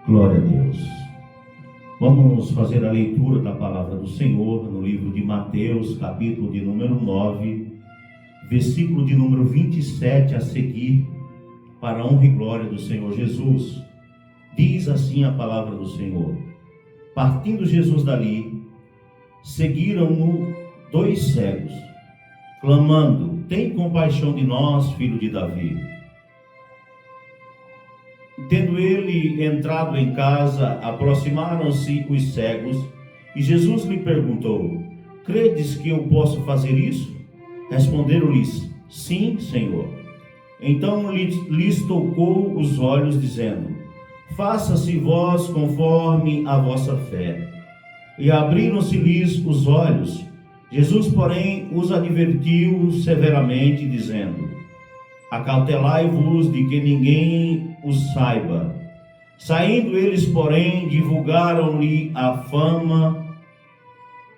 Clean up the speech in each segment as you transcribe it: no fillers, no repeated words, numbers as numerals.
Glória a Deus. Vamos fazer a leitura da palavra do Senhor no livro de Mateus, capítulo de número 9, versículo de número 27 a seguir, para a honra e glória do Senhor Jesus. Diz assim a palavra do Senhor: partindo Jesus dali, seguiram-no 2 cegos, clamando: tem compaixão de nós, filho de Davi. Tendo ele entrado em casa, aproximaram-se os cegos, e Jesus lhe perguntou: credes que eu posso fazer isso? Responderam-lhes: sim, Senhor. Então lhes tocou os olhos, dizendo: faça-se vós conforme a vossa fé. E abriram-se-lhes os olhos. Jesus, porém, os advertiu severamente, dizendo: acautelai-vos de que ninguém os saiba. Saindo eles, porém, divulgaram-lhe a fama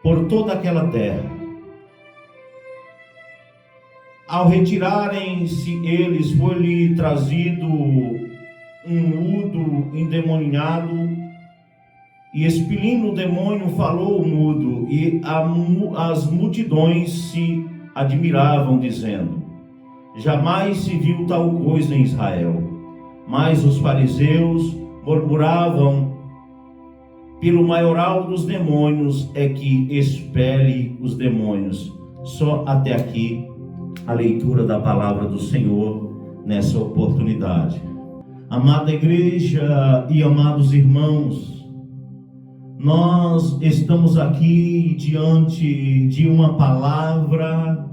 por toda aquela terra. Ao retirarem-se eles, foi-lhe trazido um mudo endemoniado, e expelindo o demônio, falou o mudo, e as multidões se admiravam, dizendo: jamais se viu tal coisa em Israel. Mas os fariseus murmuravam: pelo maioral dos demônios é que expele os demônios. Só até aqui a leitura da palavra do Senhor nessa oportunidade. Amada igreja e amados irmãos, nós estamos aqui diante de uma palavra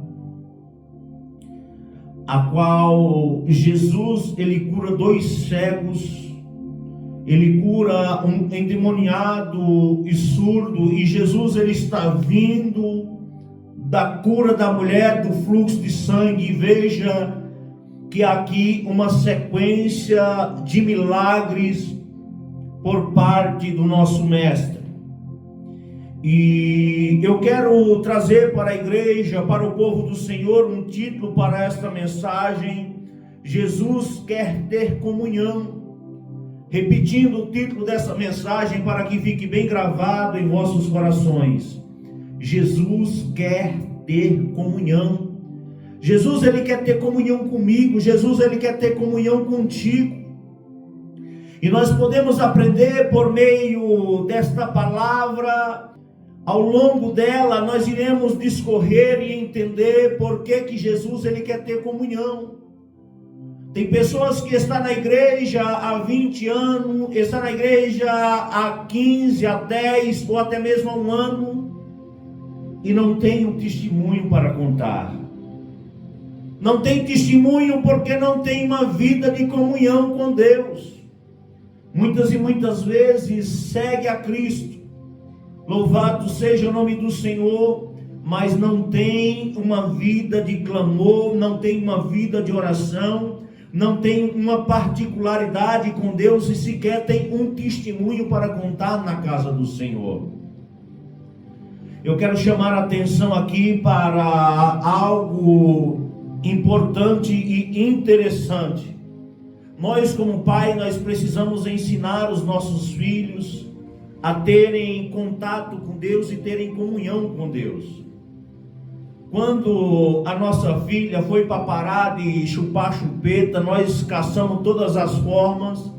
a qual Jesus, ele cura 2 cegos, ele cura um endemoniado e surdo, e Jesus, ele está vindo da cura da mulher do fluxo de sangue. E veja que aqui uma sequência de milagres por parte do nosso mestre. E eu quero trazer para a igreja, para o povo do Senhor, um título para esta mensagem: Jesus quer ter comunhão. Repetindo o título dessa mensagem para que fique bem gravado em vossos corações: Jesus quer ter comunhão. Jesus, ele quer ter comunhão comigo. Jesus, ele quer ter comunhão contigo. E nós podemos aprender por meio desta palavra. Ao longo dela, nós iremos discorrer e entender por que Jesus, ele quer ter comunhão. Tem pessoas que estão na igreja há 20 anos, estão na igreja há 15, há 10 ou até mesmo há 1 ano, e não tem um testemunho para contar. Não tem testemunho porque não tem uma vida de comunhão com Deus. Muitas e muitas vezes segue a Cristo, louvado seja o nome do Senhor, mas não tem uma vida de clamor, não tem uma vida de oração, não tem uma particularidade com Deus e sequer tem um testemunho para contar na casa do Senhor. Eu quero chamar a atenção aqui para algo importante e interessante. Nós, como pai, nós precisamos ensinar os nossos filhos a terem contato com Deus e terem comunhão com Deus. Quando a nossa filha foi para parar de chupar chupeta, nós caçamos todas as formas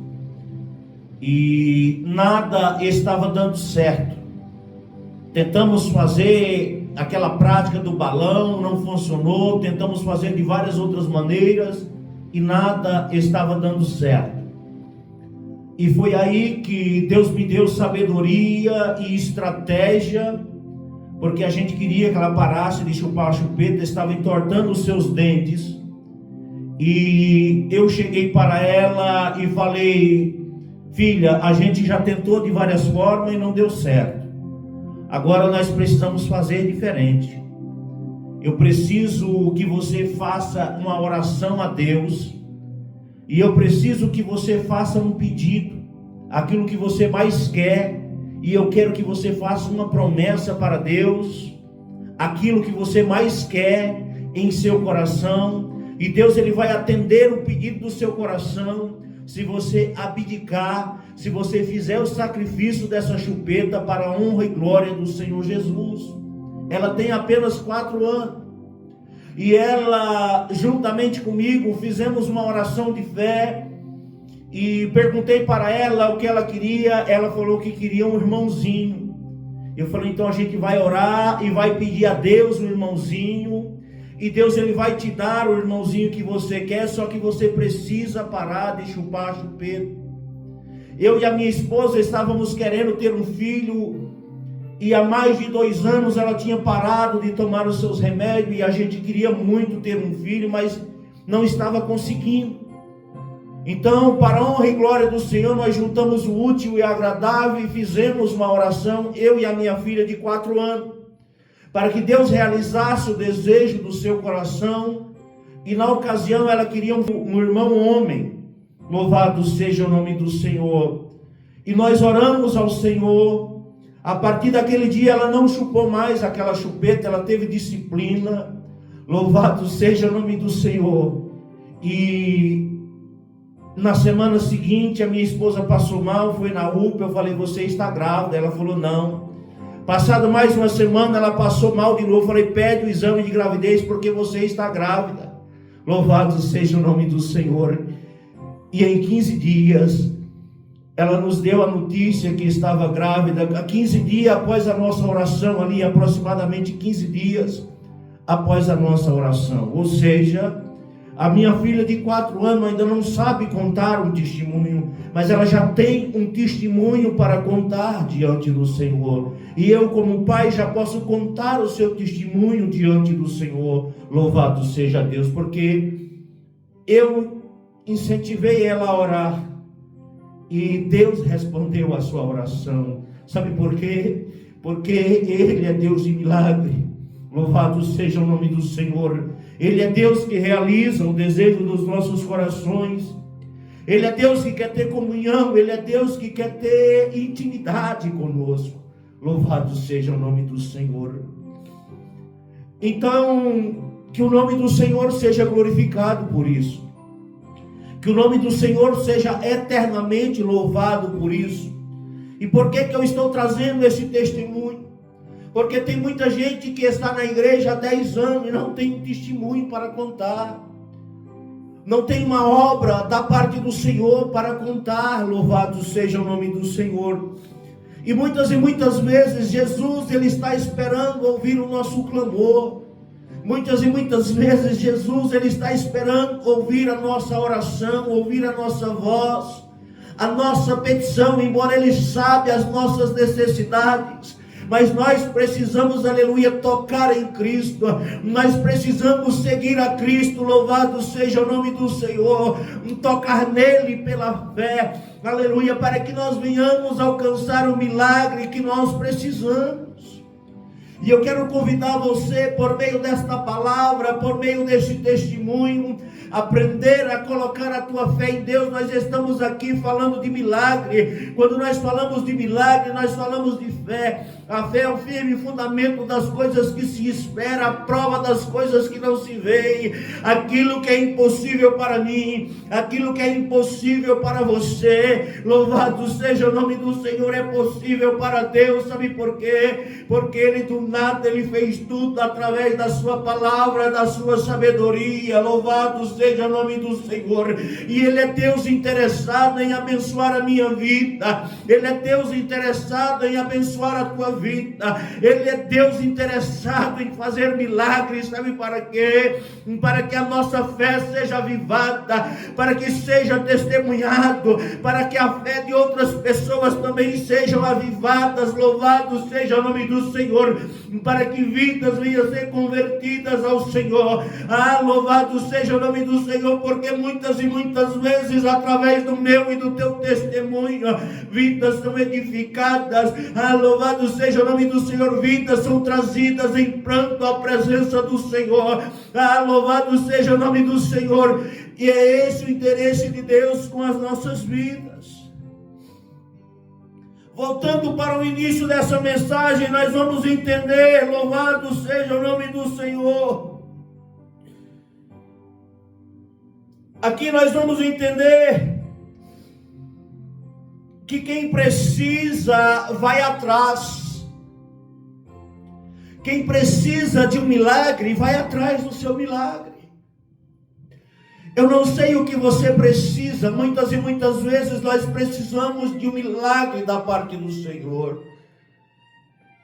e nada estava dando certo. Tentamos fazer aquela prática do balão, não funcionou. Tentamos fazer de várias outras maneiras e nada estava dando certo. E foi aí que Deus me deu sabedoria e estratégia, porque a gente queria que ela parasse de chupar a chupeta, estava entortando os seus dentes. E eu cheguei para ela e falei: filha, a gente já tentou de várias formas e não deu certo. Agora nós precisamos fazer diferente. Eu preciso que você faça uma oração a Deus. E eu preciso que você faça um pedido, aquilo que você mais quer. E eu quero que você faça uma promessa para Deus, aquilo que você mais quer em seu coração. E Deus, ele vai atender o pedido do seu coração. se você abdicar, se você fizer o sacrifício dessa chupeta para a honra e glória do Senhor Jesus. Ela tem apenas 4 anos. E ela, juntamente comigo, fizemos uma oração de fé. E perguntei para ela o que ela queria. Ela falou que queria um irmãozinho. Eu falei, então a gente vai orar e vai pedir a Deus um irmãozinho. E Deus, Ele vai te dar o irmãozinho que você quer, só que você precisa parar de chupar a chupeta. Eu e a minha esposa estávamos querendo ter um filho, e há mais de 2 anos ela tinha parado de tomar os seus remédios, e a gente queria muito ter um filho, mas não estava conseguindo. Então, para a honra e glória do Senhor, nós juntamos o útil e agradável e fizemos uma oração, eu e a minha filha de 4 anos, para que Deus realizasse o desejo do seu coração. E na ocasião ela queria um irmão homem. Louvado seja o nome do Senhor. E nós oramos ao Senhor. A partir daquele dia ela não chupou mais aquela chupeta, ela teve disciplina. Louvado seja o nome do Senhor. E na semana seguinte a minha esposa passou mal, foi na UPA, eu falei, você está grávida? Ela falou, não. Passado mais uma semana, ela passou mal de novo. Falei, pede o exame de gravidez, porque você está grávida. Louvado seja o nome do Senhor. E em 15 dias, ela nos deu a notícia que estava grávida. 15 dias após a nossa oração, ali aproximadamente 15 dias após a nossa oração. Ou seja, a minha filha de 4 anos ainda não sabe contar um testemunho, mas ela já tem um testemunho para contar diante do Senhor. E eu, como pai, já posso contar o seu testemunho diante do Senhor. Louvado seja Deus, porque eu incentivei ela a orar e Deus respondeu a sua oração. Sabe por quê? Porque Ele é Deus de milagre. Louvado seja o nome do Senhor. Ele é Deus que realiza o desejo dos nossos corações. Ele é Deus que quer ter comunhão. Ele é Deus que quer ter intimidade conosco. Louvado seja o nome do Senhor. Então, que o nome do Senhor seja glorificado por isso. Que o nome do Senhor seja eternamente louvado por isso. E por que eu estou trazendo esse testemunho? Porque tem muita gente que está na igreja há 10 anos e não tem um testemunho para contar. Não tem uma obra da parte do Senhor para contar. Louvado seja o nome do Senhor. E muitas vezes Jesus, Ele está esperando ouvir o nosso clamor. Muitas vezes Jesus, Ele está esperando ouvir a nossa oração, ouvir a nossa voz, a nossa petição, embora Ele sabe as nossas necessidades. Mas nós precisamos, aleluia, tocar em Cristo. Nós precisamos seguir a Cristo. Louvado seja o nome do Senhor. Tocar nele pela fé, aleluia, para que nós venhamos alcançar o milagre que nós precisamos. E eu quero convidar você, por meio desta palavra, por meio deste testemunho, aprender a colocar a tua fé em Deus. Nós estamos aqui falando de milagre. Quando nós falamos de milagre, nós falamos de fé. A fé é o firme fundamento das coisas que se espera, a prova das coisas que não se veem. Aquilo que é impossível para mim, aquilo que é impossível para você, louvado seja o nome do Senhor, é possível para Deus. Sabe por quê? Porque Ele do nada, Ele fez tudo através da sua palavra, da sua sabedoria. Louvado seja o nome do Senhor. E Ele é Deus interessado em abençoar a minha vida. Ele é Deus interessado em abençoar a tua vida. Ele é Deus interessado em fazer milagres. Sabe para quê? Para que a nossa fé seja avivada, para que seja testemunhado, para que a fé de outras pessoas também sejam avivadas. Louvado seja o nome do Senhor, para que vidas venham ser convertidas ao Senhor. Louvado seja o nome do Senhor, porque muitas vezes, através do meu e do teu testemunho, vidas são edificadas. Louvado seja o nome do Senhor, vidas são trazidas em pranto à presença do Senhor. Louvado seja o nome do Senhor. E é esse o interesse de Deus com as nossas vidas. Voltando para o início dessa mensagem, nós vamos entender, louvado seja o nome do Senhor. Aqui nós vamos entender que quem precisa vai atrás. Quem precisa de um milagre vai atrás do seu milagre. Eu não sei o que você precisa. Muitas e muitas vezes nós precisamos de um milagre da parte do Senhor.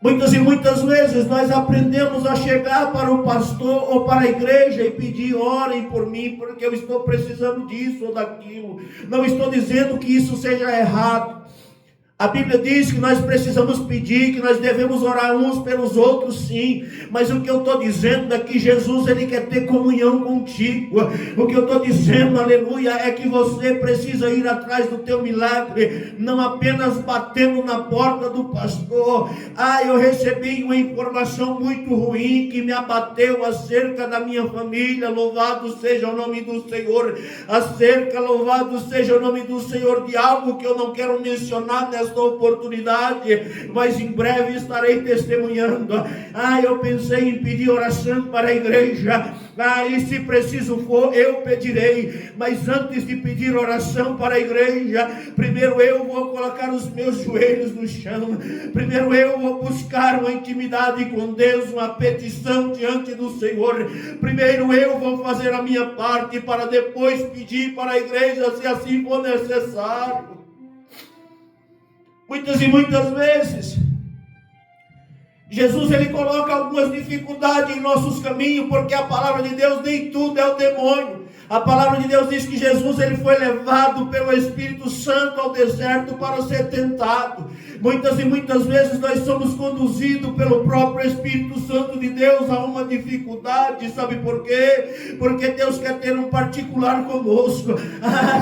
Muitas e muitas vezes nós aprendemos a chegar para o pastor ou para a igreja e pedir: orem por mim, porque eu estou precisando disso ou daquilo. Não estou dizendo que isso seja errado. A Bíblia diz que nós precisamos pedir, que nós devemos orar uns pelos outros, sim. Mas o que eu estou dizendo é que Jesus, Ele quer ter comunhão contigo. O que eu estou dizendo, aleluia, é que você precisa ir atrás do teu milagre, não apenas batendo na porta do pastor. Eu recebi uma informação muito ruim que me abateu acerca da minha família. Louvado seja o nome do Senhor. Louvado seja o nome do Senhor, de algo que eu não quero mencionar nesta oportunidade, mas em breve estarei testemunhando. Eu pensei em pedir oração para a igreja, e se preciso for, eu pedirei, mas antes de pedir oração para a igreja, primeiro eu vou colocar os meus joelhos no chão, primeiro eu vou buscar uma intimidade com Deus, uma petição diante do Senhor, primeiro eu vou fazer a minha parte, para depois pedir para a igreja, se assim for necessário. Muitas e muitas vezes, Jesus, Ele coloca algumas dificuldades em nossos caminhos, porque a palavra de Deus, nem tudo é o demônio. A palavra de Deus diz que Jesus, Ele foi levado pelo Espírito Santo ao deserto para ser tentado. Muitas e muitas vezes nós somos conduzidos pelo próprio Espírito Santo de Deus a uma dificuldade. Sabe por quê? Porque Deus quer ter um particular conosco.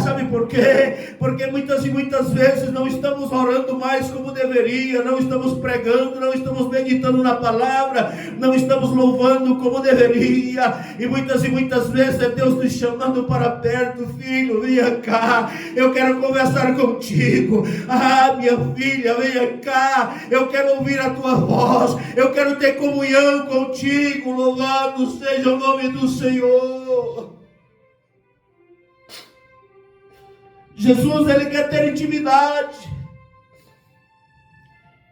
Sabe por quê? Porque muitas e muitas vezes não estamos orando mais como deveria, não estamos pregando, não estamos meditando na palavra, não estamos louvando como deveria, e muitas vezes é Deus nos chamando para perto: filho, venha cá, eu quero conversar contigo. Minha filha, venha cá, eu quero ouvir a tua voz, eu quero ter comunhão contigo. Louvado seja o nome do Senhor. Jesus, Ele quer ter intimidade.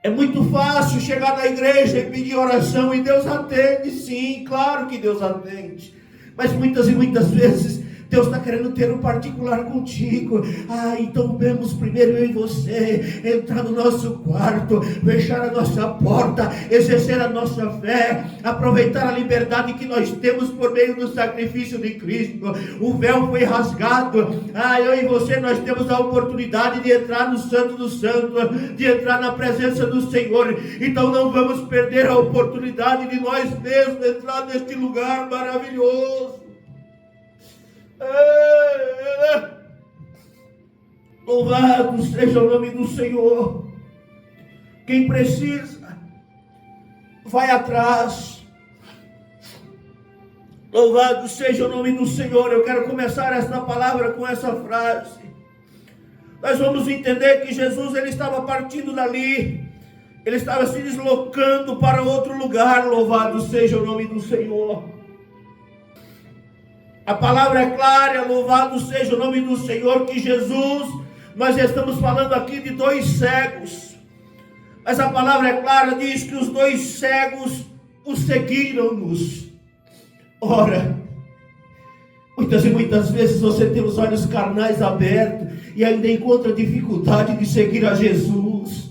É muito fácil chegar na igreja e pedir oração, e Deus atende, sim, claro que Deus atende. Mas muitas e muitas vezes Deus está querendo ter um particular contigo. Então vamos primeiro eu e você entrar no nosso quarto, fechar a nossa porta, exercer a nossa fé, aproveitar a liberdade que nós temos por meio do sacrifício de Cristo. O véu foi rasgado. Eu e você, nós temos a oportunidade de entrar no Santo dos Santos, de entrar na presença do Senhor. Então não vamos perder a oportunidade de nós mesmos entrar neste lugar maravilhoso. Louvado seja o nome do Senhor. Quem precisa, vai atrás. Louvado seja o nome do Senhor. Eu quero começar esta palavra com essa frase. Nós vamos entender que Jesus, Ele estava partindo dali, Ele estava se deslocando para outro lugar. Louvado seja o nome do Senhor. A palavra é clara, louvado seja o nome do Senhor, que Jesus, nós estamos falando aqui de dois cegos, mas a palavra é clara, diz que os dois cegos o seguiram-nos. Ora, muitas e muitas vezes você tem os olhos carnais abertos e ainda encontra dificuldade de seguir a Jesus.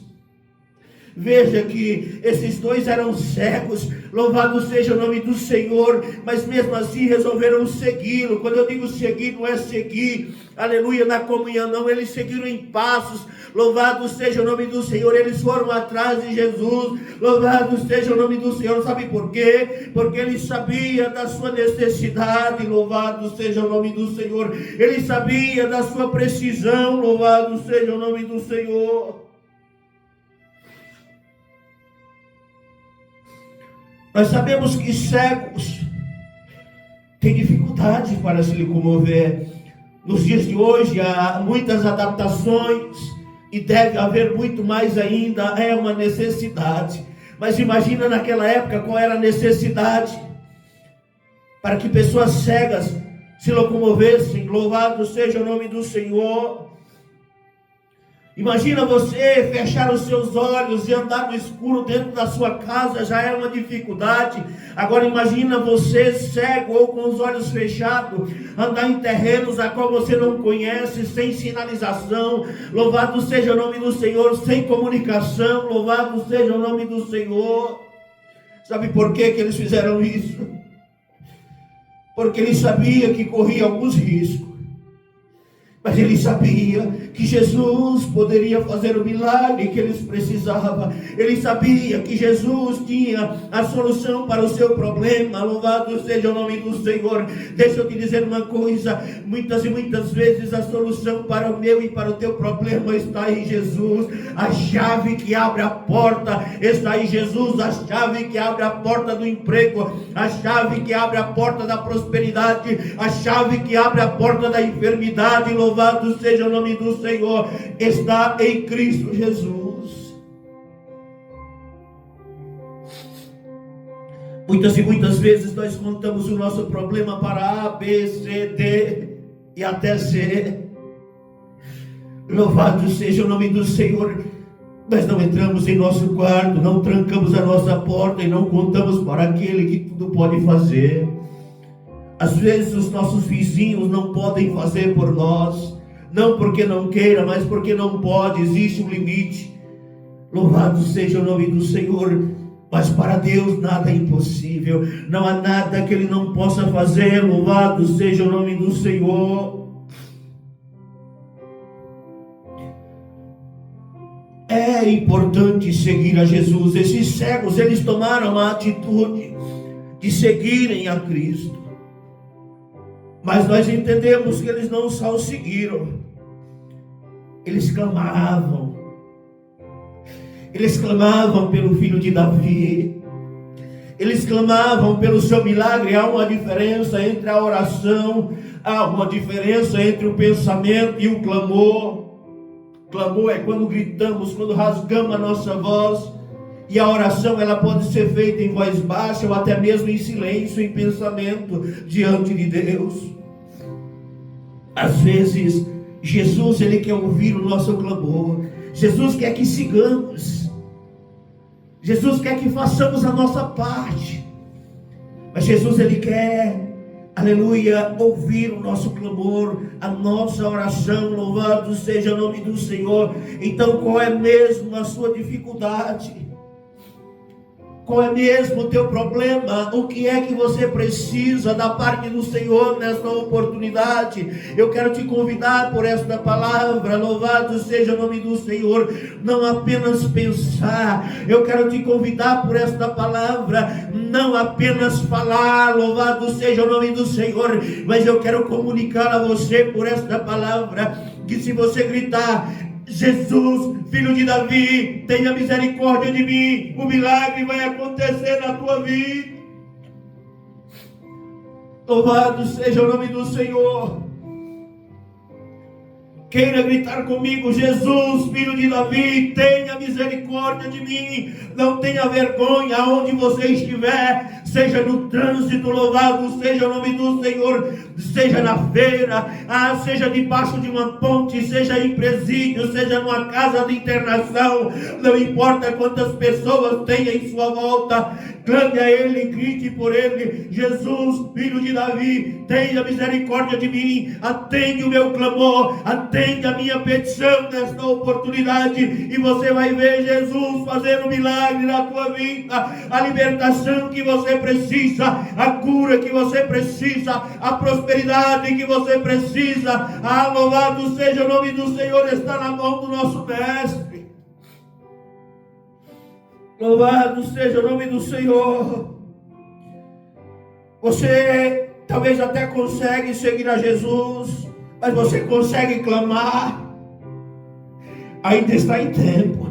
Veja que esses dois eram cegos, louvado seja o nome do Senhor, mas mesmo assim resolveram segui-lo. Quando eu digo seguir, não é seguir, aleluia, na comunhão, não, eles seguiram em passos. Louvado seja o nome do Senhor. Eles foram atrás de Jesus. Louvado seja o nome do Senhor. Sabe por quê? Porque ele sabia da sua necessidade. Louvado seja o nome do Senhor. Ele sabia da sua precisão. Louvado seja o nome do Senhor. Nós sabemos que cegos têm dificuldade para se locomover. Nos dias de hoje há muitas adaptações e deve haver muito mais ainda. É uma necessidade. Mas imagina naquela época qual era a necessidade para que pessoas cegas se locomovessem. Louvado seja o nome do Senhor. Imagina você fechar os seus olhos e andar no escuro dentro da sua casa, já é uma dificuldade. Agora imagina você cego ou com os olhos fechados, andar em terrenos a qual você não conhece, sem sinalização. Louvado seja o nome do Senhor, sem comunicação. Louvado seja o nome do Senhor. Sabe por que eles fizeram isso? Porque ele sabia que corria alguns riscos. Mas ele sabia que Jesus poderia fazer o milagre que eles precisavam. Ele sabia que Jesus tinha a solução para o seu problema. Louvado seja o nome do Senhor. Deixa eu te dizer uma coisa. Muitas e muitas vezes a solução para o meu e para o teu problema está em Jesus. A chave que abre a porta está em Jesus. A chave que abre a porta do emprego. A chave que abre a porta da prosperidade. A chave que abre a porta da enfermidade. Louvado seja o nome do Senhor, está em Cristo Jesus. Muitas e muitas vezes nós contamos o nosso problema para A, B, C, D e até Z. Louvado seja o nome do Senhor. Nós não entramos em nosso quarto, não trancamos a nossa porta e não contamos para aquele que tudo pode fazer. Às vezes os nossos vizinhos não podem fazer por nós. Não porque não queira, mas porque não pode, existe um limite. Louvado seja o nome do Senhor. Mas para Deus nada é impossível. Não há nada que Ele não possa fazer. Louvado seja o nome do Senhor. É importante seguir a Jesus. Esses cegos, eles tomaram a atitude de seguirem a Cristo. Mas nós entendemos que eles não só o seguiram, eles clamavam. Eles clamavam pelo filho de Davi. Eles clamavam pelo seu milagre. Há uma diferença entre a oração, há uma diferença entre o pensamento e o clamor. Clamor é quando gritamos, quando rasgamos a nossa voz. E a oração, ela pode ser feita em voz baixa ou até mesmo em silêncio, em pensamento, diante de Deus. Às vezes, Jesus, Ele quer ouvir o nosso clamor. Jesus quer que sigamos. Jesus quer que façamos a nossa parte. Mas Jesus, Ele quer, aleluia, ouvir o nosso clamor, a nossa oração. Louvado seja o nome do Senhor. Então, qual é mesmo a sua dificuldade? Qual é mesmo o teu problema? O que é que você precisa da parte do Senhor nesta oportunidade? Eu quero te convidar por esta palavra. Louvado seja o nome do Senhor. Não apenas pensar. Eu quero te convidar por esta palavra. Não apenas falar. Louvado seja o nome do Senhor. Mas eu quero comunicar a você por esta palavra, que se você gritar: Jesus, filho de Davi, tenha misericórdia de mim, o milagre vai acontecer na tua vida. Louvado seja o nome do Senhor. Queira gritar comigo: Jesus, filho de Davi, tenha misericórdia de mim. Não tenha vergonha aonde você estiver, seja no trânsito, louvado seja o nome do Senhor, seja na feira, seja debaixo de uma ponte, seja em presídio, seja numa casa de internação, não importa quantas pessoas tenha em sua volta, clame a Ele, grite por Ele: Jesus, filho de Davi, tenha misericórdia de mim, atende o meu clamor, atende a minha petição nesta oportunidade, e você vai ver Jesus fazer um milagre na tua vida, a libertação que você precisa, a cura que você precisa, a prosperidade que você precisa. Louvado seja o nome do Senhor, está na mão do nosso Mestre. Louvado seja o nome do Senhor. Você talvez até consegue seguir a Jesus, mas você consegue clamar? Ainda está em tempo.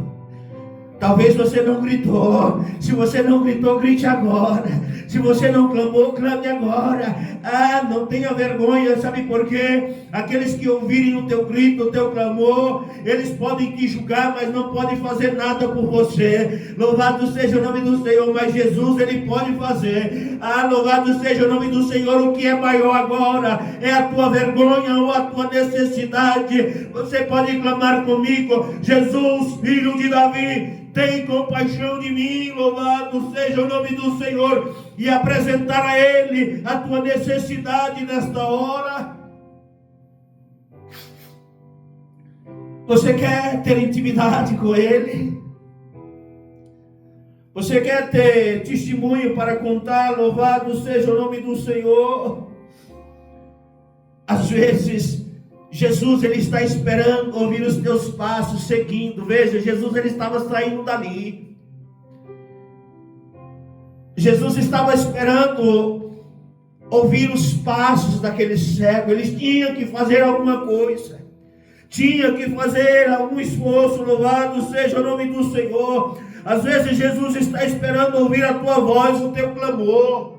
Talvez você não gritou. Se você não gritou, grite agora. Se você não clamou, clame agora. Não tenha vergonha, sabe por quê? Aqueles que ouvirem o teu grito, o teu clamor, eles podem te julgar, mas não podem fazer nada por você. Louvado seja o nome do Senhor, mas Jesus, Ele pode fazer. Louvado seja o nome do Senhor. O que é maior agora é a tua vergonha ou a tua necessidade. Você pode clamar comigo: Jesus, filho de Davi, tem compaixão de mim. Louvado seja o nome do Senhor. E apresentar a Ele a tua necessidade nesta hora. Você quer ter intimidade com Ele? Você quer ter testemunho para contar? Louvado seja o nome do Senhor. Às vezes Jesus, Ele está esperando ouvir os teus passos, seguindo. Veja, Jesus, Ele estava saindo dali. Jesus estava esperando ouvir os passos daquele cego. Eles tinham que fazer alguma coisa. Tinha que fazer algum esforço. Louvado seja o nome do Senhor. Às vezes Jesus está esperando ouvir a tua voz, o teu clamor.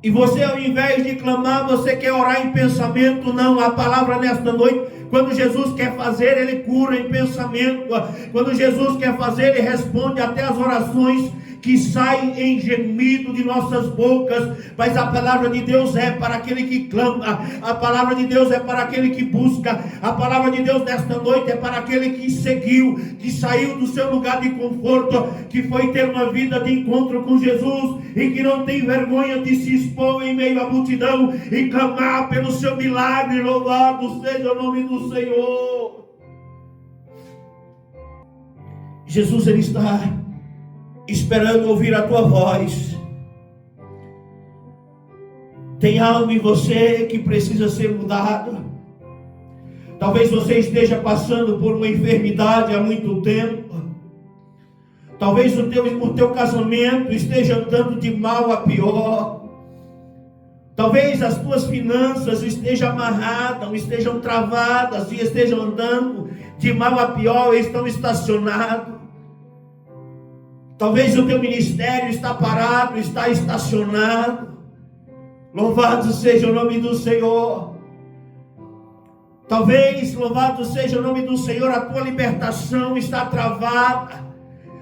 E você, ao invés de clamar, você quer orar em pensamento. Não, a palavra nesta noite, quando Jesus quer fazer, Ele cura em pensamento. Quando Jesus quer fazer, Ele responde até as orações que saem em gemido de nossas bocas. Mas a palavra de Deus é para aquele que clama. A palavra de Deus é para aquele que busca. A palavra de Deus nesta noite é para aquele que seguiu, que saiu do seu lugar de conforto, que foi ter uma vida de encontro com Jesus e que não tem vergonha de se expor em meio à multidão e clamar pelo seu milagre. Louvado seja o nome do Senhor. Jesus, Ele está esperando ouvir a tua voz. Tem algo em você que precisa ser mudado. Talvez você esteja passando por uma enfermidade há muito tempo. Talvez o teu casamento esteja andando de mal a pior. Talvez as tuas finanças estejam amarradas, estejam travadas e estejam andando de mal a pior, estão estacionados. Talvez o teu ministério está parado, está estacionado. Louvado seja o nome do Senhor. Talvez, louvado seja o nome do Senhor, a tua libertação está travada.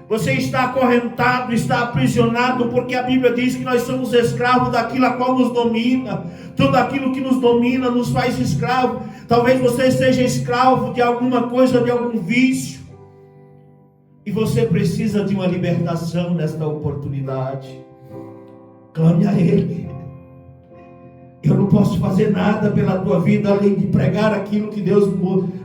Você está acorrentado, está aprisionado, porque a Bíblia diz que nós somos escravos daquilo a qual nos domina. Tudo aquilo que nos domina nos faz escravo. Talvez você seja escravo de alguma coisa, de algum vício. E você precisa de uma libertação nesta oportunidade. Clame a Ele. Eu não posso fazer nada pela tua vida, além de pregar aquilo que Deus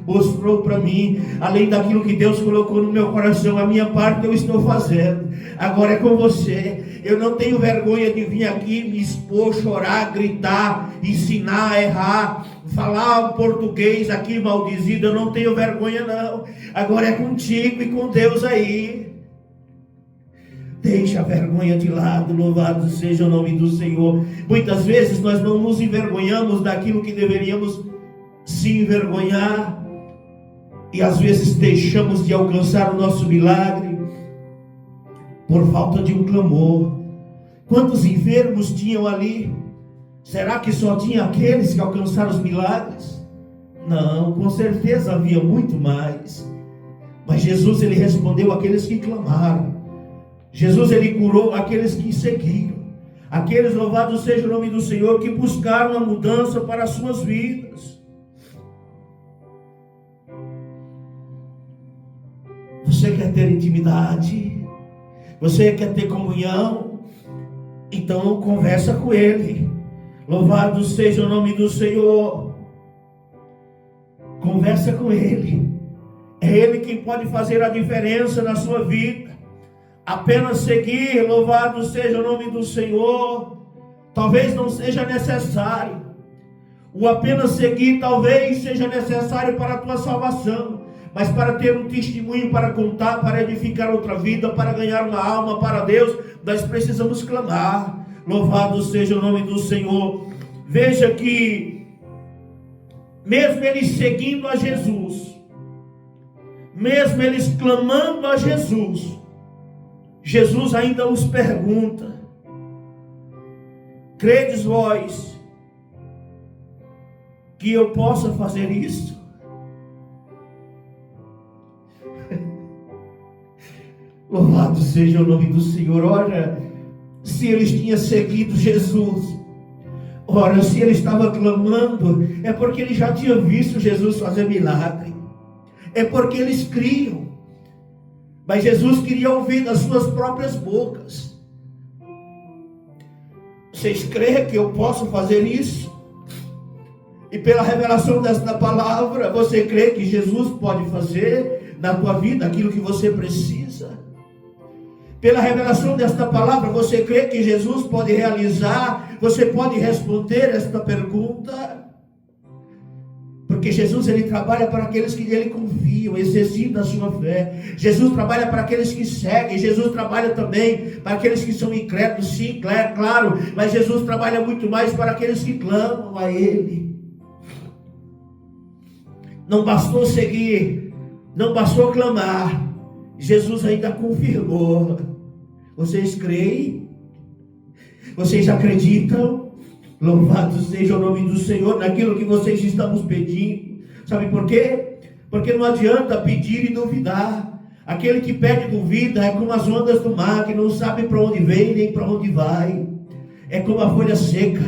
mostrou para mim, além daquilo que Deus colocou no meu coração. A minha parte eu estou fazendo. Agora é com você. Eu não tenho vergonha de vir aqui me expor, chorar, gritar, ensinar, errar, falar português aqui maldizido. Eu não tenho vergonha não. Agora é contigo e com Deus aí. Deixa a vergonha de lado. Louvado seja o nome do Senhor. Muitas vezes nós não nos envergonhamos daquilo que deveríamos se envergonhar, e às vezes deixamos de alcançar o nosso milagre por falta de um clamor. Quantos enfermos tinham ali? Será que só tinha aqueles que alcançaram os milagres? Não, com certeza havia muito mais. Mas Jesus, Ele respondeu àqueles que clamaram. Jesus, Ele curou aqueles que seguiram. Aqueles, louvado seja o nome do Senhor, que buscaram a mudança para as suas vidas. Você quer ter intimidade? Você quer ter comunhão? Então conversa com Ele. Louvado seja o nome do Senhor. Conversa com Ele. É Ele quem pode fazer a diferença na sua vida. Apenas seguir, louvado seja o nome do Senhor, talvez não seja necessário. O apenas seguir talvez seja necessário para a tua salvação, mas para ter um testemunho para contar, para edificar outra vida, para ganhar uma alma para Deus, nós precisamos clamar. Louvado seja o nome do Senhor. Veja que mesmo eles seguindo a Jesus, mesmo eles clamando a Jesus, Jesus ainda os pergunta: credes vós que eu possa fazer isso? Louvado seja o nome do Senhor. Olha, se eles tinham seguido Jesus, ora, se ele estava clamando, é porque ele já tinha visto Jesus fazer milagre, é porque eles criam. Mas Jesus queria ouvir das suas próprias bocas: vocês creem que eu posso fazer isso? E pela revelação desta palavra, você crê que Jesus pode fazer na tua vida aquilo que você precisa? Pela revelação desta palavra, você crê que Jesus pode realizar? Você pode responder esta pergunta? Porque Jesus, ele trabalha para aqueles que nele confiam, exercitam a sua fé. Jesus trabalha para aqueles que seguem. Jesus trabalha também para aqueles que são incrédulos, sim, claro. Mas Jesus trabalha muito mais para aqueles que clamam a ele. Não bastou seguir, não bastou clamar, Jesus ainda confirmou: vocês creem? Vocês acreditam? Louvado seja o nome do Senhor naquilo que vocês estão pedindo. Sabe por quê? Porque não adianta pedir e duvidar. Aquele que pede e duvida é como as ondas do mar, que não sabe para onde vem nem para onde vai. É como a folha seca,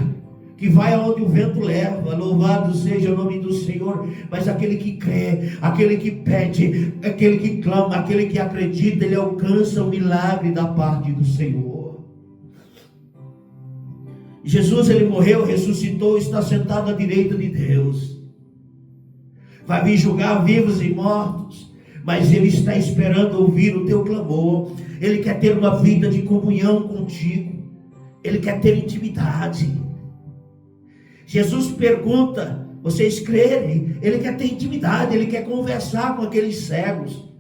que vai aonde o vento leva. Louvado seja o nome do Senhor. Mas aquele que crê, aquele que pede, aquele que clama, aquele que acredita, ele alcança o milagre da parte do Senhor. Jesus, ele morreu, ressuscitou, está sentado à direita de Deus. Vai vir julgar vivos e mortos, mas ele está esperando ouvir o teu clamor. Ele quer ter uma vida de comunhão contigo. Ele quer ter intimidade. Jesus pergunta: vocês crerem? Ele quer ter intimidade, ele quer conversar com aqueles cegos.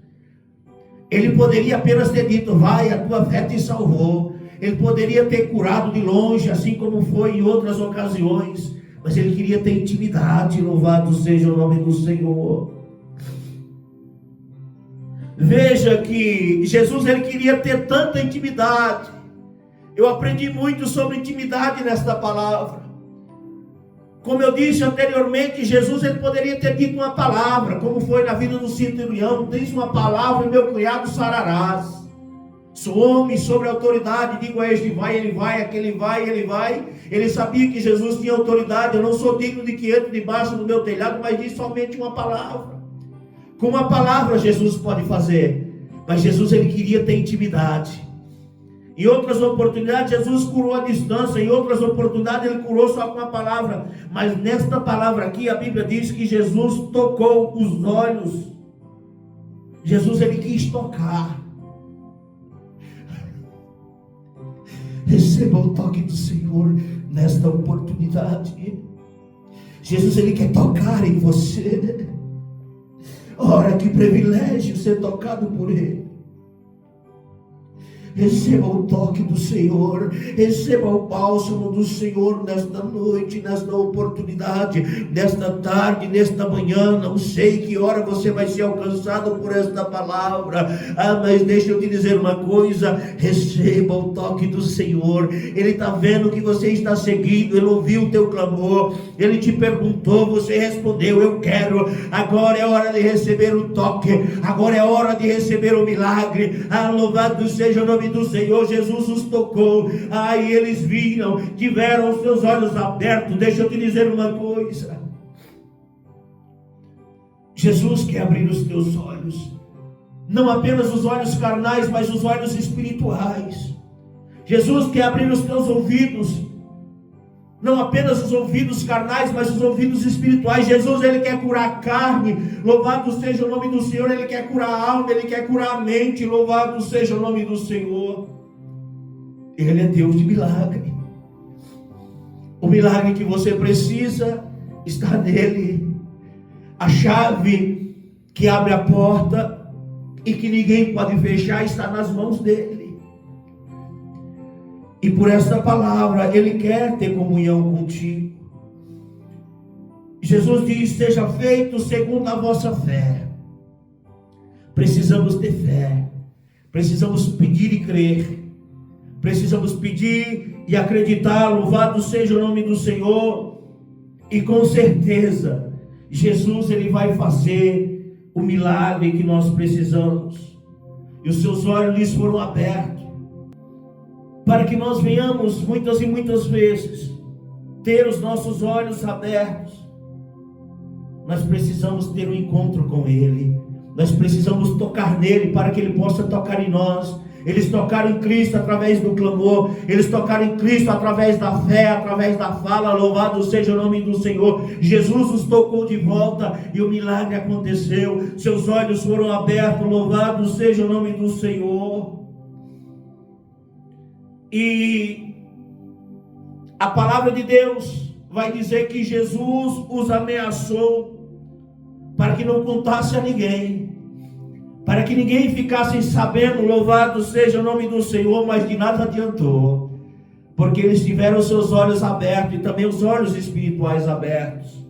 Ele poderia apenas ter dito: vai, a tua fé te salvou. Ele poderia ter curado de longe, assim como foi em outras ocasiões. Mas ele queria ter intimidade. Louvado seja o nome do Senhor. Veja que Jesus, ele queria ter tanta intimidade. Eu aprendi muito sobre intimidade nesta palavra. Como eu disse anteriormente, Jesus, ele poderia ter dito uma palavra, como foi na vida do centurião: diz uma palavra e meu criado sararás. Sou homem sobre autoridade, digo a este vai, ele vai, aquele vai, ele vai. Ele sabia que Jesus tinha autoridade. Eu não sou digno de que entre debaixo do meu telhado, mas diz somente uma palavra. Com uma palavra Jesus pode fazer. Mas Jesus, ele queria ter intimidade. Em outras oportunidades Jesus curou à distância, em outras oportunidades ele curou só com a palavra. Mas nesta palavra aqui a Bíblia diz que Jesus tocou os olhos. Jesus, ele quis tocar. Receba o toque do Senhor nesta oportunidade. Jesus, ele quer tocar em você. Ora, que privilégio ser tocado por ele. Receba o toque do Senhor, receba o bálsamo do Senhor nesta noite, nesta oportunidade, nesta tarde, nesta manhã. Não sei que hora você vai ser alcançado por esta palavra, mas deixa eu te dizer uma coisa: receba o toque do Senhor. Ele está vendo que você está seguindo, ele ouviu o teu clamor, ele te perguntou, você respondeu: eu quero. Agora é hora de receber o toque, agora é hora de receber o milagre. Louvado seja o nome do Senhor. Jesus os tocou, e eles viram, tiveram os seus olhos abertos. Deixa eu te dizer uma coisa: Jesus quer abrir os teus olhos, não apenas os olhos carnais, mas os olhos espirituais. Jesus quer abrir os teus ouvidos, não apenas os ouvidos carnais, mas os ouvidos espirituais. Jesus, ele quer curar a carne. Louvado seja o nome do Senhor. Ele quer curar a alma, ele quer curar a mente. Louvado seja o nome do Senhor. Ele é Deus de milagre. O milagre que você precisa está nele. A chave que abre a porta e que ninguém pode fechar está nas mãos dele. E por esta palavra, ele quer ter comunhão contigo. Jesus diz: seja feito segundo a vossa fé. Precisamos ter fé Precisamos pedir e crer. Precisamos pedir e acreditar. Louvado seja o nome do Senhor. E com certeza, Jesus ele vai fazer o milagre que nós precisamos. E os seus olhos lhes foram abertos, para que nós venhamos muitas e muitas vezes ter os nossos olhos abertos. Nós precisamos ter um encontro com Ele. Nós precisamos tocar nele para que Ele possa tocar em nós. Eles tocaram em Cristo através do clamor. Eles tocaram em Cristo através da fé, através da fala. Louvado seja o nome do Senhor. Jesus os tocou de volta e o milagre aconteceu. Seus olhos foram abertos. Louvado seja o nome do Senhor. E a palavra de Deus vai dizer que Jesus os ameaçou para que não contasse a ninguém, para que ninguém ficasse sabendo. Louvado seja o nome do Senhor. Mas de nada adiantou, porque eles tiveram seus olhos abertos e também os olhos espirituais abertos,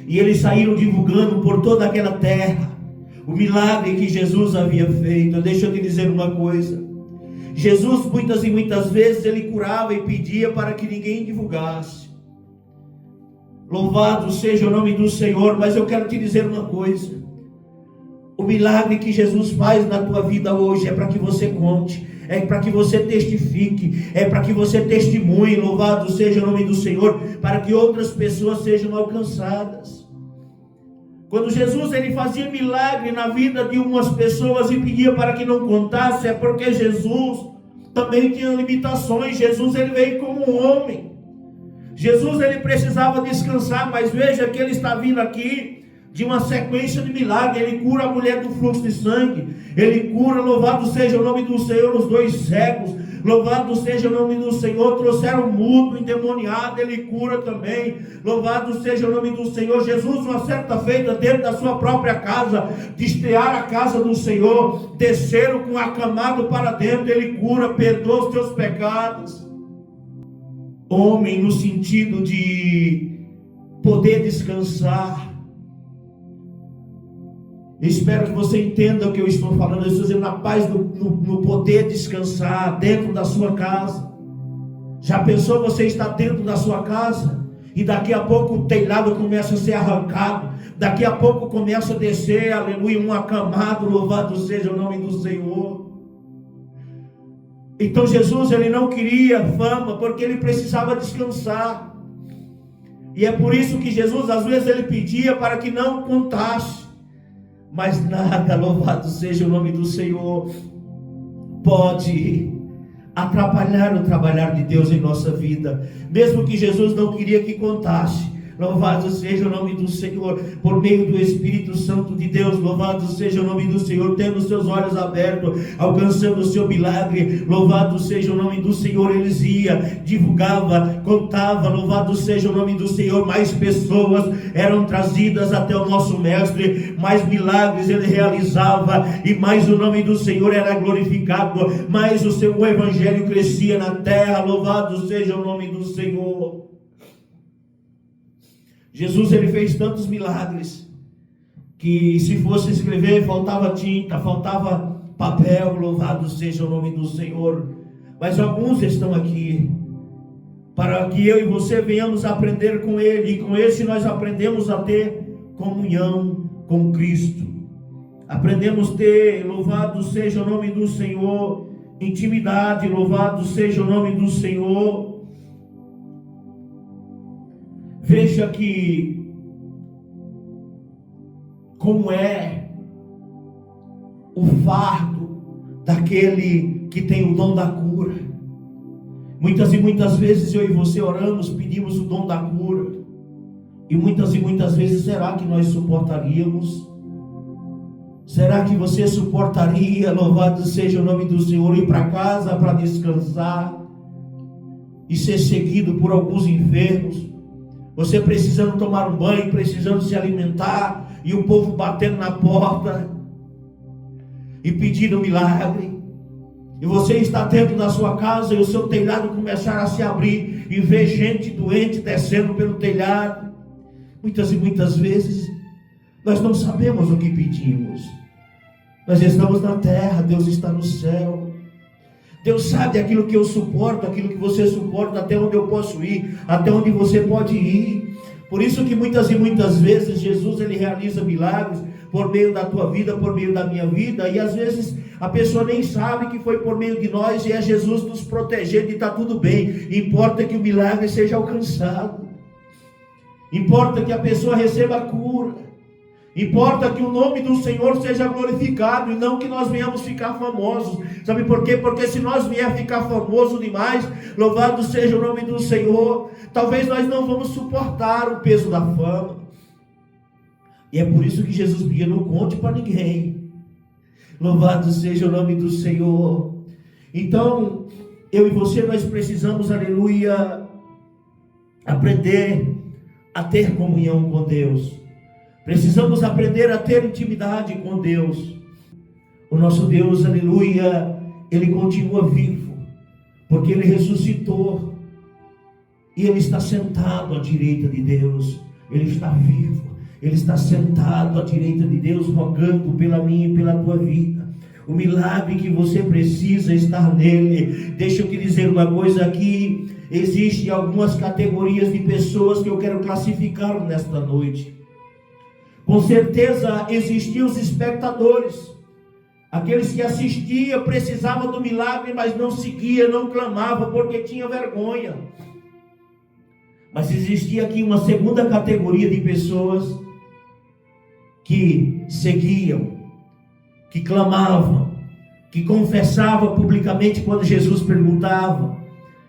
e eles saíram divulgando por toda aquela terra o milagre que Jesus havia feito. Deixa eu te dizer uma coisa: Jesus muitas e muitas vezes ele curava e pedia para que ninguém divulgasse. Louvado seja o nome do Senhor. Mas eu quero te dizer uma coisa: o milagre que Jesus faz na tua vida hoje é para que você conte, é para que você testifique, é para que você testemunhe. Louvado seja o nome do Senhor, para que outras pessoas sejam alcançadas. Quando Jesus ele fazia milagre na vida de umas pessoas e pedia para que não contasse, é porque Jesus também tinha limitações. Jesus ele veio como um homem. Jesus ele precisava descansar, mas veja que ele está vindo aqui de uma sequência de milagres. Ele cura a mulher do fluxo de sangue, ele cura, louvado seja o nome do Senhor, os 2 cegos, louvado seja o nome do Senhor, trouxeram mudo, endemoniado, ele cura também, louvado seja o nome do Senhor. Jesus, uma certa feita, dentro da sua própria casa, de estrear a casa do Senhor, desceram com acamado para dentro, ele cura, perdoa os teus pecados. Homem no sentido de poder descansar. Eu espero que você entenda o que eu estou falando. Eu estou dizendo na paz, no poder descansar dentro da sua casa. Já pensou você estar dentro da sua casa e daqui a pouco o telhado começa a ser arrancado, daqui a pouco começa a descer, aleluia, um acamado, louvado seja o nome do Senhor. Então Jesus ele não queria fama, porque ele precisava descansar. E é por isso que Jesus às vezes ele pedia para que não contasse. Mas nada, louvado seja o nome do Senhor, pode atrapalhar o trabalhar de Deus em nossa vida. Mesmo que Jesus não queria que contasse, louvado seja o nome do Senhor, por meio do Espírito Santo de Deus, louvado seja o nome do Senhor, tendo seus olhos abertos, alcançando o seu milagre, louvado seja o nome do Senhor. Eles ia, divulgava, contava, louvado seja o nome do Senhor. Mais pessoas eram trazidas até o nosso mestre, mais milagres ele realizava, e mais o nome do Senhor era glorificado, mais o seu evangelho crescia na terra. Louvado seja o nome do Senhor. Jesus ele fez tantos milagres que se fosse escrever faltava tinta, faltava papel. Louvado seja o nome do Senhor. Mas alguns estão aqui para que eu e você venhamos aprender com Ele, e com esse nós aprendemos a ter comunhão com Cristo. Aprendemos a ter, louvado seja o nome do Senhor, intimidade. Louvado seja o nome do Senhor. Veja que como é o fardo daquele que tem o dom da cura. Muitas e muitas vezes eu e você oramos, pedimos o dom da cura, e muitas vezes será que nós suportaríamos? Será que você suportaria, louvado seja o nome do Senhor, ir para casa para descansar e ser seguido por alguns enfermos? Você precisando tomar um banho, precisando se alimentar, e o povo batendo na porta e pedindo milagre. E você está dentro da sua casa e o seu telhado começar a se abrir e ver gente doente descendo pelo telhado. Muitas e muitas vezes nós não sabemos o que pedimos. Nós estamos na terra, Deus está no céu. Deus sabe aquilo que eu suporto, aquilo que você suporta, até onde eu posso ir, até onde você pode ir. Por isso que muitas e muitas vezes Jesus ele realiza milagres por meio da tua vida, por meio da minha vida, e às vezes a pessoa nem sabe que foi por meio de nós, e é Jesus nos protegendo e está tudo bem. Importa que o milagre seja alcançado, importa que a pessoa receba a cura, importa que o nome do Senhor seja glorificado, e não que nós venhamos ficar famosos. Sabe por quê? Porque se nós vier ficar famoso demais, louvado seja o nome do Senhor, talvez nós não vamos suportar o peso da fama. E é por isso que Jesus dizia: não conte para ninguém. Louvado seja o nome do Senhor. Então, eu e você, nós precisamos, aleluia, aprender a ter comunhão com Deus. Precisamos aprender a ter intimidade com Deus. O nosso Deus, aleluia, Ele continua vivo, porque Ele ressuscitou, e Ele está sentado à direita de Deus. Ele está vivo, Ele está sentado à direita de Deus, rogando pela minha e pela tua vida. O milagre que você precisa estar nele. Deixa eu te dizer uma coisa aqui. Existem algumas categorias de pessoas que eu quero classificar nesta noite. Com certeza existiam os espectadores, aqueles que assistiam, precisavam do milagre, mas não seguia, não clamava, porque tinha vergonha. Mas existia aqui uma segunda categoria de pessoas que seguiam, que clamavam, que confessavam publicamente quando Jesus perguntava,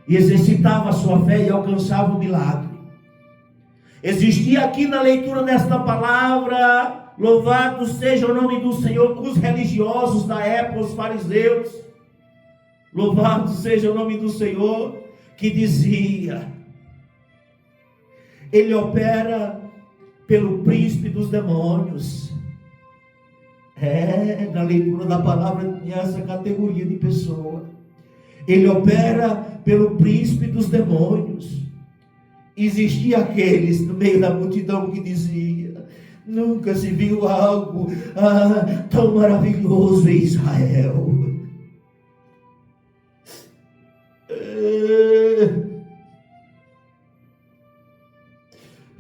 e exercitava a sua fé e alcançava o milagre. Existia aqui na leitura desta palavra, louvado seja o nome do Senhor, os religiosos da época, os fariseus, louvado seja o nome do Senhor, que dizia: Ele opera pelo príncipe dos demônios. Na leitura da palavra tinha essa categoria de pessoa. Ele opera pelo príncipe dos demônios. Existia aqueles no meio da multidão que dizia: nunca se viu algo tão maravilhoso em Israel.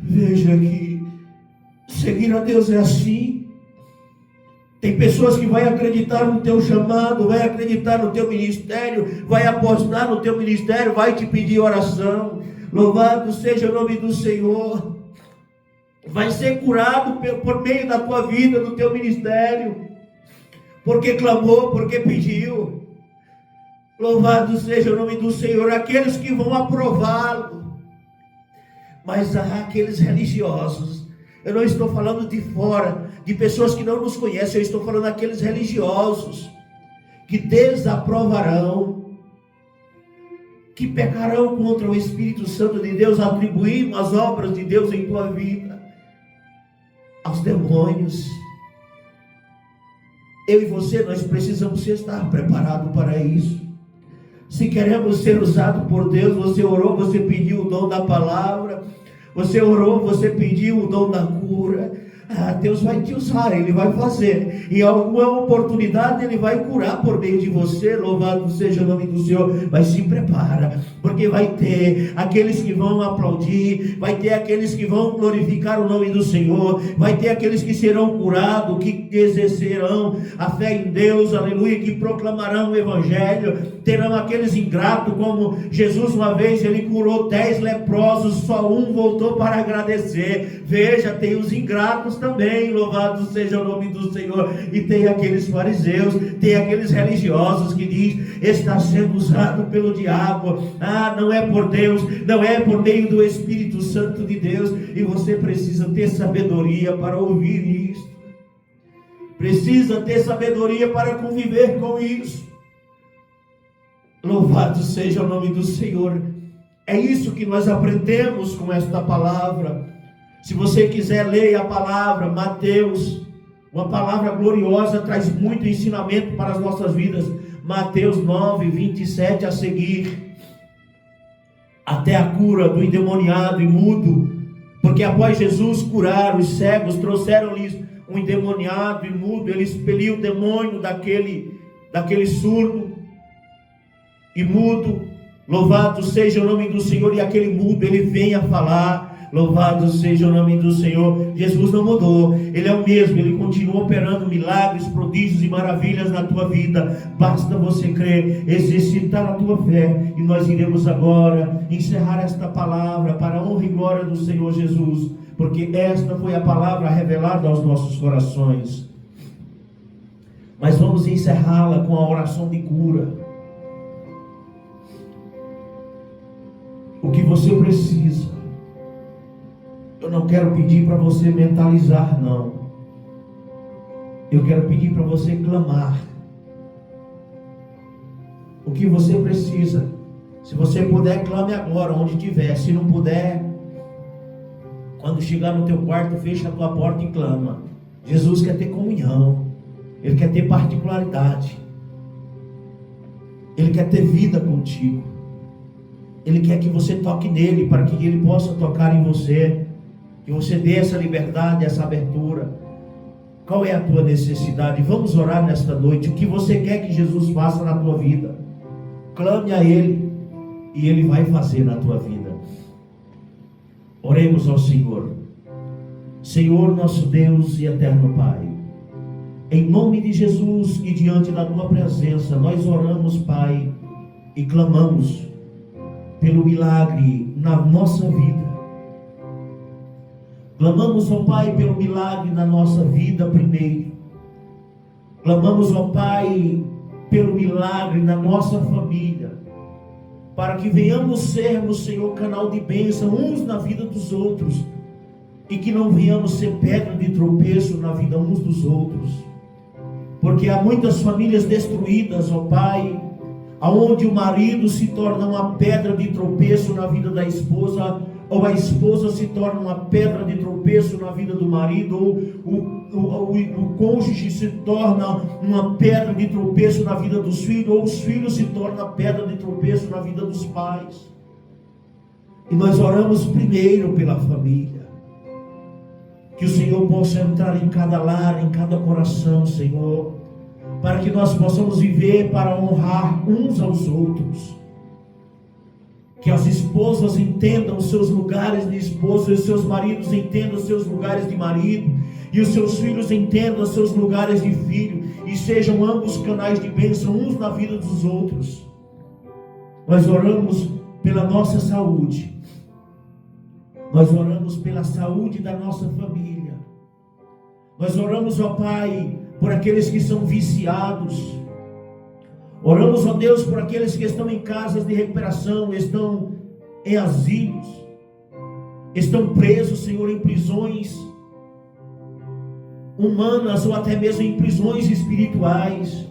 Veja que seguir a Deus é assim. Tem pessoas que vão acreditar no teu chamado, vai acreditar no teu ministério, vai apostar no teu ministério, vai te pedir oração. Louvado seja o nome do Senhor. Vai ser curado por meio da tua vida, do teu ministério, porque clamou, porque pediu. Louvado seja o nome do Senhor. Aqueles que vão aprová-lo. Mas há aqueles religiosos. Eu não estou falando de fora, de pessoas que não nos conhecem. Eu estou falando daqueles religiosos que desaprovarão, que pecarão contra o Espírito Santo de Deus, atribuindo as obras de Deus em tua vida aos demônios. Eu e você, nós precisamos estar preparados para isso. Se queremos ser usados por Deus, você orou, você pediu o dom da palavra, você orou, você pediu o dom da cura. Deus vai te usar, Ele vai fazer. Em alguma oportunidade Ele vai curar por meio de você. Louvado seja o nome do Senhor. Mas se prepara, porque vai ter aqueles que vão aplaudir, vai ter aqueles que vão glorificar o nome do Senhor, vai ter aqueles que serão curados, que exercerão a fé em Deus, aleluia, que proclamarão o Evangelho. Terão aqueles ingratos, como Jesus uma vez, Ele curou 10 leprosos, só um voltou para agradecer. Veja, tem os ingratos também, louvado seja o nome do Senhor. E tem aqueles fariseus, tem aqueles religiosos que diz: está sendo usado pelo diabo. Não é por Deus, não é por meio do Espírito Santo de Deus. E você precisa ter sabedoria para ouvir isso, precisa ter sabedoria para conviver com isso. Louvado seja o nome do Senhor. É isso que nós aprendemos com esta palavra. Se você quiser ler a palavra, Mateus, uma palavra gloriosa, traz muito ensinamento para as nossas vidas. Mateus 9, 27 a seguir. Até a cura do endemoniado e mudo. Porque após Jesus curar os cegos, trouxeram-lhes um endemoniado e mudo, ele expeliu o demônio daquele surdo e mudo. Louvado seja o nome do Senhor. E aquele mudo, ele vem a falar. Louvado seja o nome do Senhor. Jesus não mudou, Ele é o mesmo. Ele continua operando milagres, prodígios e maravilhas na tua vida. Basta você crer, exercitar a tua fé. E nós iremos agora encerrar esta palavra para a honra e glória do Senhor Jesus, porque esta foi a palavra revelada aos nossos corações. Mas vamos encerrá-la com a oração de cura. O que você precisa, eu não quero pedir para você mentalizar, não. Eu quero pedir para você clamar. O que você precisa, se você puder, clame agora, onde estiver. Se não puder, quando chegar no teu quarto, fecha a tua porta e clama. Jesus quer ter comunhão, Ele quer ter particularidade, Ele quer ter vida contigo, Ele quer que você toque nele, para que Ele possa tocar em você, que você dê essa liberdade, essa abertura. Qual é a tua necessidade? Vamos orar nesta noite. O que você quer que Jesus faça na tua vida? Clame a Ele, e Ele vai fazer na tua vida. Oremos ao Senhor. Senhor, nosso Deus e eterno Pai, em nome de Jesus e diante da tua presença, nós oramos, Pai, e clamamos pelo milagre na nossa vida. Clamamos, ó Pai, pelo milagre na nossa vida primeiro. Clamamos, ó Pai, pelo milagre na nossa família, para que venhamos sermos, Senhor, canal de bênção uns na vida dos outros, e que não venhamos ser pedra de tropeço na vida uns dos outros, porque há muitas famílias destruídas, ó Pai, aonde o marido se torna uma pedra de tropeço na vida da esposa, ou a esposa se torna uma pedra de tropeço na vida do marido, ou o cônjuge se torna uma pedra de tropeço na vida dos filhos, ou os filhos se tornam pedra de tropeço na vida dos pais. E nós oramos primeiro pela família, que o Senhor possa entrar em cada lar, em cada coração, Senhor, para que nós possamos viver para honrar uns aos outros. Que as esposas entendam os seus lugares de esposa, e os seus maridos entendam os seus lugares de marido, e os seus filhos entendam os seus lugares de filho, e sejam ambos canais de bênção uns na vida dos outros. Nós oramos pela nossa saúde, nós oramos pela saúde da nossa família, nós oramos, ó Pai, por aqueles que são viciados. Oramos, ó Deus, por aqueles que estão em casas de recuperação, estão em asilos, estão presos, Senhor, em prisões humanas ou até mesmo em prisões espirituais.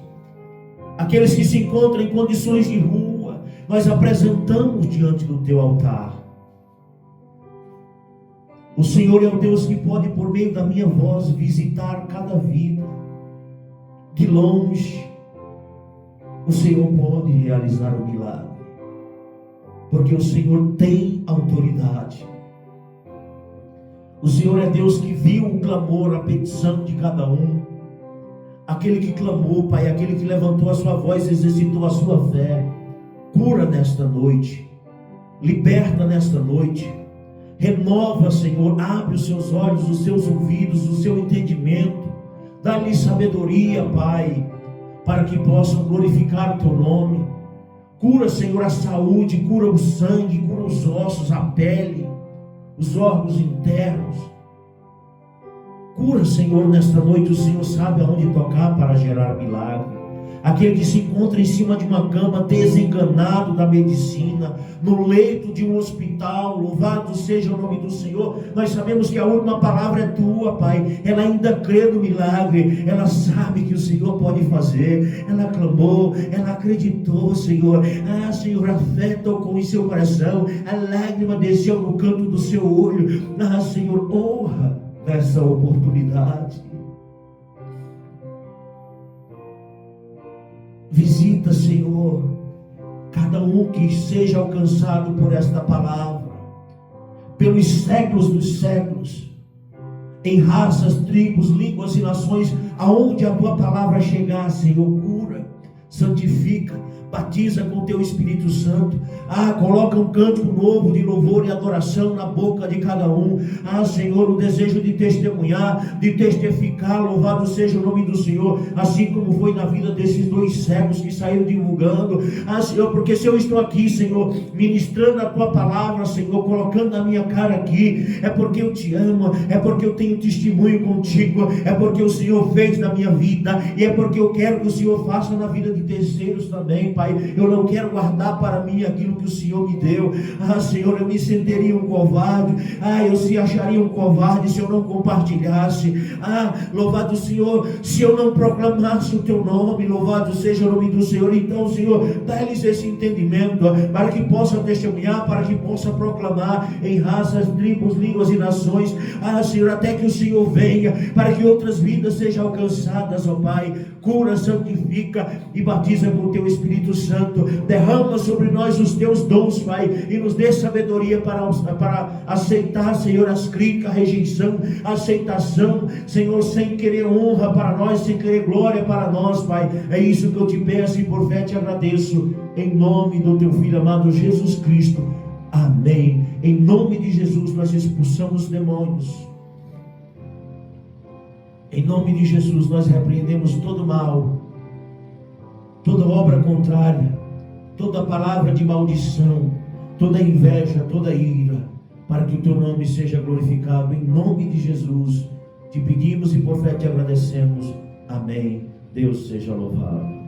Aqueles que se encontram em condições de rua, nós apresentamos diante do teu altar. O Senhor é o Deus que pode, por meio da minha voz, visitar cada vida de longe. O Senhor pode realizar o milagre, porque o Senhor tem autoridade. O Senhor é Deus que viu o clamor, a petição de cada um. Aquele que clamou, Pai, aquele que levantou a sua voz, exercitou a sua fé. Cura nesta noite, liberta nesta noite, renova, Senhor, abre os seus olhos, os seus ouvidos, o seu entendimento, dá-lhe sabedoria, Pai, para que possam glorificar o teu nome. Cura, Senhor, a saúde, cura o sangue, cura os ossos, a pele, os órgãos internos. Cura, Senhor, nesta noite. O Senhor sabe aonde tocar para gerar milagre. Aquele que se encontra em cima de uma cama, desenganado da medicina, no leito de um hospital, louvado seja o nome do Senhor. Nós sabemos que a última palavra é tua, Pai. Ela ainda crê no milagre, ela sabe que o Senhor pode fazer. Ela clamou, ela acreditou, Senhor. Ah, Senhor, a fé tocou em seu coração, a lágrima desceu no canto do seu olho. Ah, Senhor, honra essa oportunidade. Visita, Senhor, cada um que seja alcançado por esta palavra, pelos séculos dos séculos. em raças, tribos, línguas e nações, aonde a tua palavra chegar, Senhor, cura, santifica, batiza com teu Espírito Santo. Coloca um cântico novo de louvor e adoração na boca de cada um. Senhor, o desejo de testemunhar, de testificar, louvado seja o nome do Senhor, assim como foi na vida desses 2 cegos que saíram divulgando. Senhor, porque se eu estou aqui, Senhor, ministrando a tua palavra, Senhor, colocando a minha cara aqui, é porque eu te amo, é porque eu tenho testemunho contigo, é porque o Senhor fez na minha vida, e é porque eu quero que o Senhor faça na vida de terceiros também, Pai. Eu não quero guardar para mim aquilo que o Senhor me deu. Senhor, eu me sentiria um covarde. Eu se acharia um covarde se eu não compartilhasse. Louvado Senhor, se eu não proclamasse o teu nome, louvado seja o nome do Senhor. Então, Senhor, dá-lhes esse entendimento, para que possam testemunhar, para que possam proclamar em raças, tribos, línguas e nações. Senhor, até que o Senhor venha, para que outras vidas sejam alcançadas, ó Pai. Cura, santifica e batiza com o teu Espírito Santo. Derrama sobre nós os teus dons, Pai, e nos dê sabedoria para aceitar, Senhor, as críticas, a rejeição, a aceitação, Senhor, sem querer honra para nós, sem querer glória para nós, Pai. É isso que eu te peço e por fé te agradeço, em nome do teu Filho amado Jesus Cristo. Amém. Em nome de Jesus nós expulsamos demônios. Em nome de Jesus nós repreendemos todo mal, toda obra contrária, toda palavra de maldição, toda inveja, toda ira, para que o teu nome seja glorificado. Em nome de Jesus te pedimos e por fé te agradecemos. Amém. Deus seja louvado.